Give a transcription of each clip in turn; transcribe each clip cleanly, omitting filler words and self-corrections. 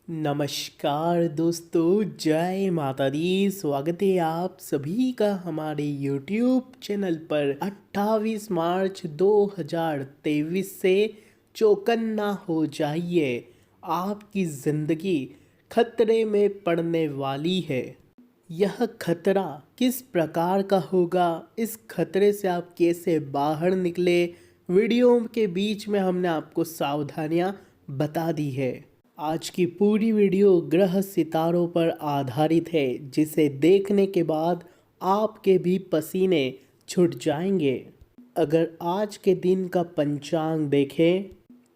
नमस्कार दोस्तों, जय माता दी। स्वागत है आप सभी का हमारे YouTube चैनल पर। 28 मार्च 2023 से चौकन्ना हो जाइए, आपकी ज़िंदगी खतरे में पड़ने वाली है। यह खतरा किस प्रकार का होगा, इस खतरे से आप कैसे बाहर निकले, वीडियो के बीच में हमने आपको सावधानियां बता दी है। आज की पूरी वीडियो ग्रह सितारों पर आधारित है, जिसे देखने के बाद आपके भी पसीने छूट जाएंगे। अगर आज के दिन का पंचांग देखें,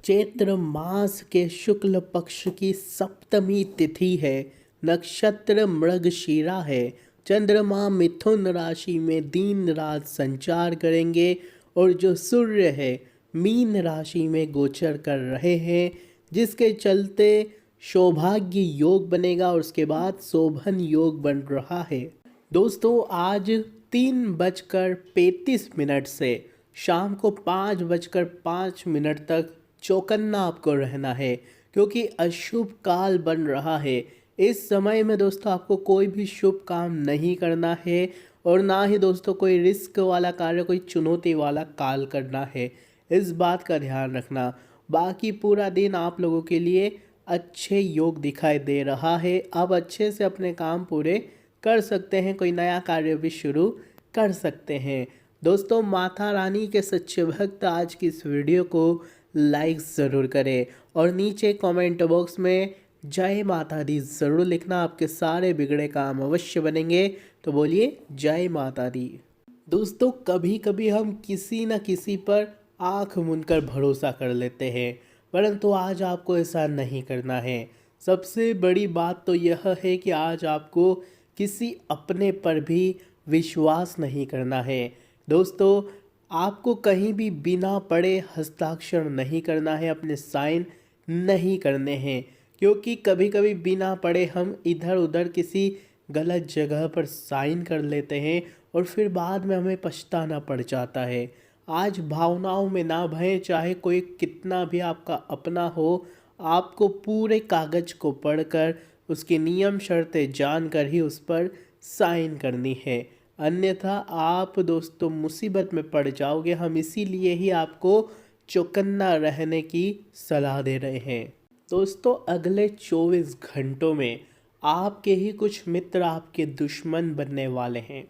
चैत्र मास के शुक्ल पक्ष की सप्तमी तिथि है, नक्षत्र मृगशिरा है, चंद्रमा मिथुन राशि में दिन रात संचार करेंगे और जो सूर्य है मीन राशि में गोचर कर रहे हैं, जिसके चलते सौभाग्य योग बनेगा और उसके बाद शोभन योग बन रहा है। दोस्तों, आज 3:35 से शाम को 5:05 तक चौकन्ना आपको रहना है, क्योंकि अशुभ काल बन रहा है। इस समय में दोस्तों आपको कोई भी शुभ काम नहीं करना है और ना ही दोस्तों कोई रिस्क वाला कार्य, कोई चुनौती वाला काल करना है। इस बात का ध्यान रखना। बाकी पूरा दिन आप लोगों के लिए अच्छे योग दिखाई दे रहा है। आप अच्छे से अपने काम पूरे कर सकते हैं, कोई नया कार्य भी शुरू कर सकते हैं। दोस्तों, माता रानी के सच्चे भक्त आज की इस वीडियो को लाइक ज़रूर करें और नीचे कमेंट बॉक्स में जय माता दी ज़रूर लिखना। आपके सारे बिगड़े काम अवश्य बनेंगे। तो बोलिए जय माता दी। दोस्तों, कभी कभी हम किसी न किसी पर आँख मूंदकर भरोसा कर लेते हैं, परंतु आज आपको ऐसा नहीं करना है। सबसे बड़ी बात तो यह है कि आज आपको किसी अपने पर भी विश्वास नहीं करना है। दोस्तों, आपको कहीं भी बिना पढ़े हस्ताक्षर नहीं करना है, अपने साइन नहीं करने हैं, क्योंकि कभी कभी बिना पढ़े हम इधर उधर किसी गलत जगह पर साइन कर लेते हैं और फिर बाद में हमें पछताना पड़ जाता है। आज भावनाओं में ना बहें, चाहे कोई कितना भी आपका अपना हो, आपको पूरे कागज को पढ़कर उसके नियम शर्तें जानकर ही उस पर साइन करनी है, अन्यथा आप दोस्तों मुसीबत में पड़ जाओगे। हम इसीलिए ही आपको चौकन्ना रहने की सलाह दे रहे हैं। दोस्तों, अगले 24 घंटों में आपके ही कुछ मित्र आपके दुश्मन बनने वाले हैं।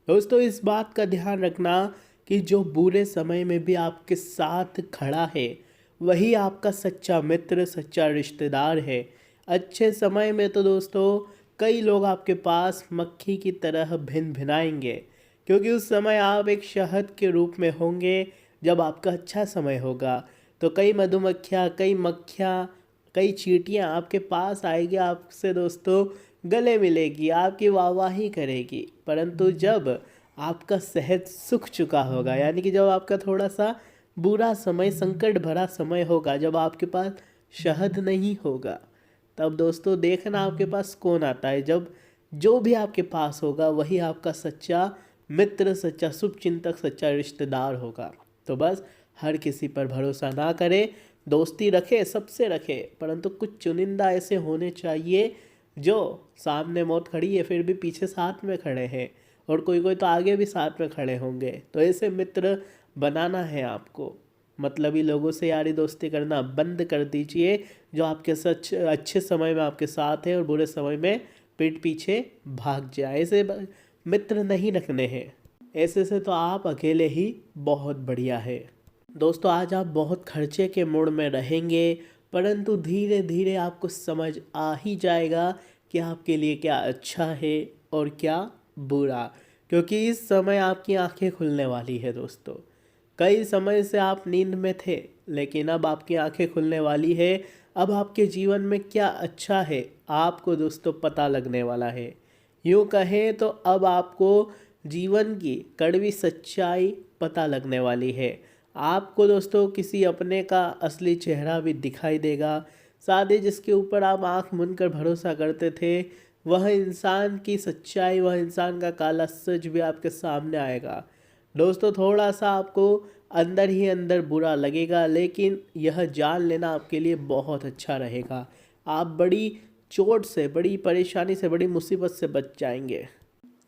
दोस्तों, इस बात का ध्यान रखना कि जो बुरे समय में भी आपके साथ खड़ा है, वही आपका सच्चा मित्र, सच्चा रिश्तेदार है। अच्छे समय में तो दोस्तों कई लोग आपके पास मक्खी की तरह भिन भिनाएंगे, क्योंकि उस समय आप एक शहद के रूप में होंगे। जब आपका अच्छा समय होगा तो कई मधुमक्खियाँ, कई मक्खियाँ, कई चींटियाँ आपके पास आएगी, आपसे दोस्तों गले मिलेगी, आपकी वाहवाही करेगी। परंतु जब आपका सहज सुख चुका होगा, यानी कि जब आपका थोड़ा सा बुरा समय, संकट भरा समय होगा, जब आपके पास शहद नहीं होगा, तब दोस्तों देखना आपके पास कौन आता है। जब जो भी आपके पास होगा वही आपका सच्चा मित्र, सच्चा शुभचिंतक, सच्चा रिश्तेदार होगा। तो बस हर किसी पर भरोसा ना करें, दोस्ती रखे, सबसे रखे, परंतु कुछ चुनिंदा ऐसे होने चाहिए जो सामने मौत खड़ी है फिर भी पीछे साथ में खड़े हैं, और कोई कोई तो आगे भी साथ में खड़े होंगे। तो ऐसे मित्र बनाना है आपको। मतलबी लोगों से यारी दोस्ती करना बंद कर दीजिए, जो आपके सच अच्छे समय में आपके साथ है और बुरे समय में पीठ पीछे भाग जाए। ऐसे मित्र नहीं रखने हैं। ऐसे से तो आप अकेले ही बहुत बढ़िया है। दोस्तों, आज आप बहुत खर्चे के मूड में रहेंगे, परंतु धीरे धीरे आपको समझ आ ही जाएगा कि आपके लिए क्या अच्छा है और क्या बुरा, क्योंकि इस समय आपकी आंखें खुलने वाली है। दोस्तों, कई समय से आप नींद में थे, लेकिन अब आपकी आंखें खुलने वाली है। अब आपके जीवन में क्या अच्छा है आपको दोस्तों पता लगने वाला है। यूँ कहें तो अब आपको जीवन की कड़वी सच्चाई पता लगने वाली है। आपको दोस्तों किसी अपने का असली चेहरा भी दिखाई देगा। सादे जिसके ऊपर आप आंख मूंदकर भरोसा करते थे, वह इंसान की सच्चाई, वह इंसान का काला सच भी आपके सामने आएगा। दोस्तों, थोड़ा सा आपको अंदर ही अंदर बुरा लगेगा, लेकिन यह जान लेना आपके लिए बहुत अच्छा रहेगा। आप बड़ी चोट से, बड़ी परेशानी से, बड़ी मुसीबत से बच जाएंगे।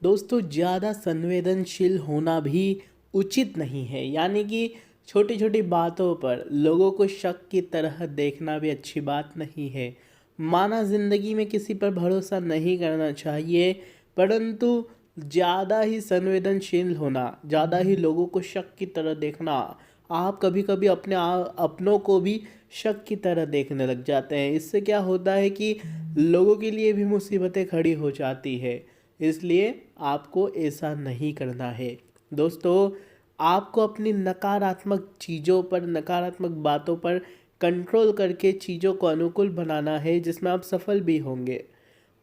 दोस्तों, ज़्यादा संवेदनशील होना भी उचित नहीं है, यानी कि छोटी छोटी बातों पर लोगों को शक की तरह देखना भी अच्छी बात नहीं है। माना ज़िंदगी में किसी पर भरोसा नहीं करना चाहिए, परंतु ज़्यादा ही संवेदनशील होना, ज़्यादा ही लोगों को शक की तरह देखना, आप कभी कभी अपनों को भी शक की तरह देखने लग जाते हैं। इससे क्या होता है कि लोगों के लिए भी मुसीबतें खड़ी हो जाती है। इसलिए आपको ऐसा नहीं करना है। दोस्तों, आपको अपनी नकारात्मक चीज़ों पर, नकारात्मक बातों पर कंट्रोल करके चीज़ों को अनुकूल बनाना है, जिसमें आप सफल भी होंगे।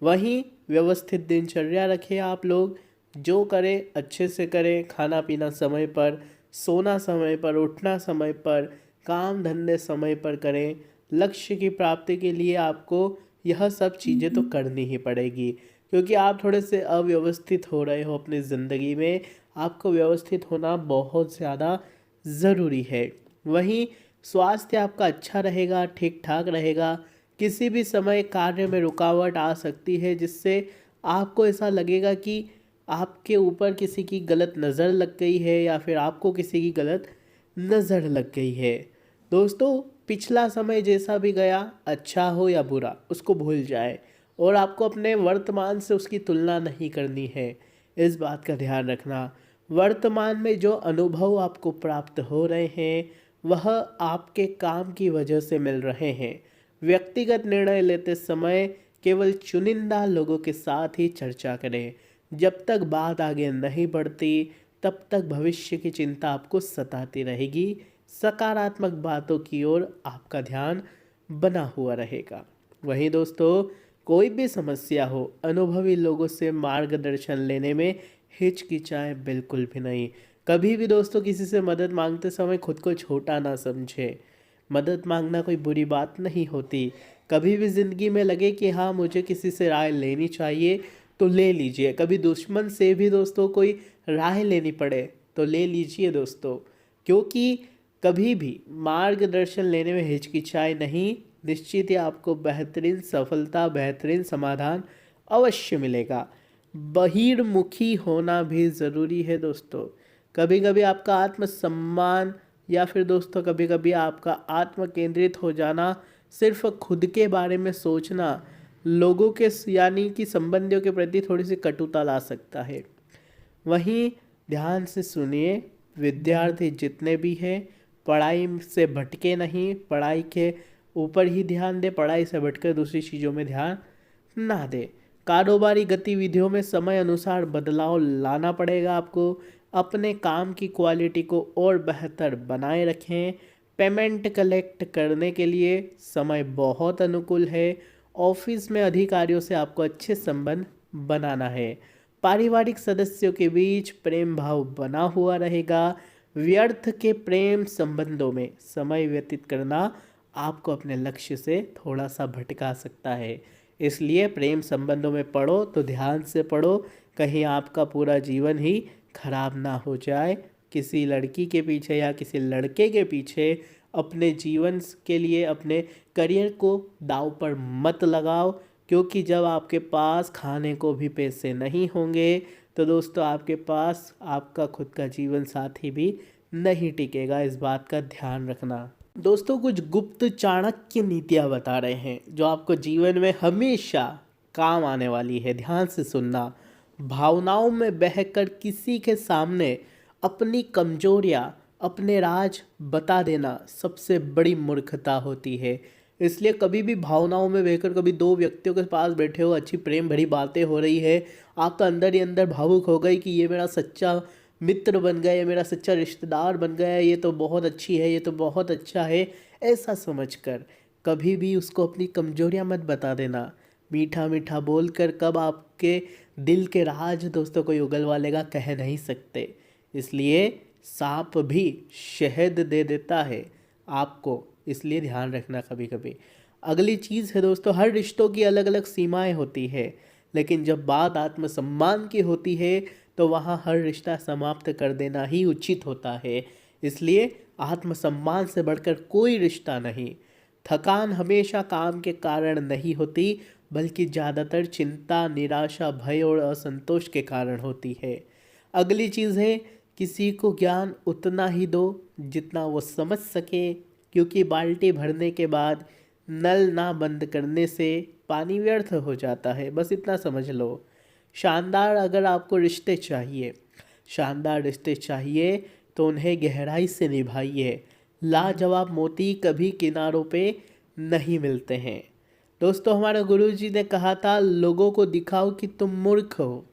वहीं व्यवस्थित दिनचर्या रखें। आप लोग जो करें अच्छे से करें, खाना पीना समय पर, सोना समय पर, उठना समय पर, काम धंधे समय पर करें। लक्ष्य की प्राप्ति के लिए आपको यह सब चीज़ें तो करनी ही पड़ेगी, क्योंकि आप थोड़े से अव्यवस्थित हो रहे हो अपनी ज़िंदगी में। आपको व्यवस्थित होना बहुत ज़्यादा ज़रूरी है। वहीं स्वास्थ्य आपका अच्छा रहेगा, ठीक ठाक रहेगा। किसी भी समय कार्य में रुकावट आ सकती है, जिससे आपको ऐसा लगेगा कि आपके ऊपर किसी की गलत नज़र लग गई है, या फिर आपको किसी की गलत नज़र लग गई है। दोस्तों, पिछला समय जैसा भी गया, अच्छा हो या बुरा, उसको भूल जाए और आपको अपने वर्तमान से उसकी तुलना नहीं करनी है। इस बात का ध्यान रखना। वर्तमान में जो अनुभव आपको प्राप्त हो रहे हैं, वह आपके काम की वजह से मिल रहे हैं। व्यक्तिगत निर्णय लेते समय केवल चुनिंदा लोगों के साथ ही चर्चा करें। जब तक बात आगे नहीं बढ़ती, तब तक भविष्य की चिंता आपको सताती रहेगी। सकारात्मक बातों की ओर आपका ध्यान बना हुआ रहेगा। वहीं दोस्तों, कोई भी समस्या हो, अनुभवी लोगों से मार्गदर्शन लेने में हिचकिचाएं बिल्कुल भी नहीं। कभी भी दोस्तों किसी से मदद मांगते समय खुद को छोटा ना समझे। मदद मांगना कोई बुरी बात नहीं होती। कभी भी ज़िंदगी में लगे कि हाँ, मुझे किसी से राय लेनी चाहिए, तो ले लीजिए। कभी दुश्मन से भी दोस्तों कोई राय लेनी पड़े तो ले लीजिए दोस्तों, क्योंकि कभी भी मार्गदर्शन लेने में हिचकिचाए नहीं। निश्चित ही आपको बेहतरीन सफलता, बेहतरीन समाधान अवश्य मिलेगा। बहिर्मुखी होना भी ज़रूरी है दोस्तों। कभी कभी आपका आत्मसम्मान, या फिर दोस्तों कभी कभी आपका आत्म केंद्रित हो जाना, सिर्फ खुद के बारे में सोचना, लोगों के यानी कि संबंधियों के प्रति थोड़ी सी कटुता ला सकता है। वहीं ध्यान से सुनिए, विद्यार्थी जितने भी हैं, पढ़ाई से भटके नहीं, पढ़ाई के ऊपर ही ध्यान दे, पढ़ाई से भटकर दूसरी चीज़ों में ध्यान ना दे। कारोबारी गतिविधियों में समय अनुसार बदलाव लाना पड़ेगा आपको। अपने काम की क्वालिटी को और बेहतर बनाए रखें। पेमेंट कलेक्ट करने के लिए समय बहुत अनुकूल है। ऑफिस में अधिकारियों से आपको अच्छे संबंध बनाना है। पारिवारिक सदस्यों के बीच प्रेम भाव बना हुआ रहेगा। व्यर्थ के प्रेम संबंधों में समय व्यतीत करना आपको अपने लक्ष्य से थोड़ा सा भटका सकता है। इसलिए प्रेम संबंधों में पढ़ो तो ध्यान से पढ़ो, कहीं आपका पूरा जीवन ही खराब ना हो जाए। किसी लड़की के पीछे या किसी लड़के के पीछे अपने जीवन के लिए, अपने करियर को दांव पर मत लगाओ, क्योंकि जब आपके पास खाने को भी पैसे नहीं होंगे, तो दोस्तों आपके पास आपका खुद का जीवन साथी भी नहीं टिकेगा। इस बात का ध्यान रखना। दोस्तों, कुछ गुप्त चाणक्य नीतियाँ बता रहे हैं जो आपको जीवन में हमेशा काम आने वाली है। ध्यान से सुनना। भावनाओं में बहकर किसी के सामने अपनी कमजोरियाँ, अपने राज बता देना सबसे बड़ी मूर्खता होती है। इसलिए कभी भी भावनाओं में बहकर, कभी दो व्यक्तियों के पास बैठे हो, अच्छी प्रेम भरी बातें हो रही है, आप तो अंदर ही अंदर भावुक हो गई कि ये मेरा सच्चा मित्र बन गया, ये मेरा सच्चा रिश्तेदार बन गया, ये तो बहुत अच्छी है, ये तो बहुत अच्छा है, ऐसा समझकर कभी भी उसको अपनी कमजोरियां मत बता देना। मीठा मीठा बोलकर कब आपके दिल के राज दोस्तों कोई उगलवा लेगा, कह नहीं सकते। इसलिए सांप भी शहद दे देता है आपको, इसलिए ध्यान रखना कभी कभी। अगली चीज़ है दोस्तों, हर रिश्तों की अलग अलग सीमाएं होती है, लेकिन जब बात आत्मसम्मान की होती है तो वहाँ हर रिश्ता समाप्त कर देना ही उचित होता है। इसलिए आत्मसम्मान से बढ़कर कोई रिश्ता नहीं। थकान हमेशा काम के कारण नहीं होती, बल्कि ज़्यादातर चिंता, निराशा, भय और असंतोष के कारण होती है। अगली चीज़ है, किसी को ज्ञान उतना ही दो जितना वो समझ सके, क्योंकि बाल्टी भरने के बाद नल ना बंद करने से पानी व्यर्थ हो जाता है। बस इतना समझ लो। शानदार अगर आपको रिश्ते चाहिए, शानदार रिश्ते चाहिए तो उन्हें गहराई से निभाइए। लाजवाब मोती कभी किनारों पे नहीं मिलते हैं। दोस्तों, हमारे गुरुजी ने कहा था, लोगों को दिखाओ कि तुम मूर्ख हो,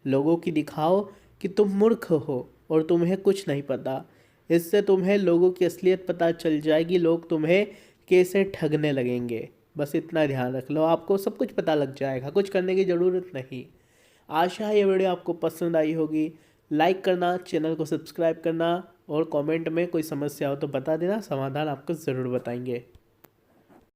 लोगों की दिखाओ कि तुम मूर्ख हो और तुम्हें कुछ नहीं पता। इससे तुम्हें लोगों की असलियत पता चल जाएगी, लोग तुम्हें कैसे ठगने लगेंगे। बस इतना ध्यान रख लो, आपको सब कुछ पता लग जाएगा, कुछ करने की ज़रूरत नहीं। आशा है ये वीडियो आपको पसंद आई होगी। लाइक करना, चैनल को सब्सक्राइब करना और कमेंट में कोई समस्या हो तो बता देना, समाधान आपको ज़रूर बताएंगे।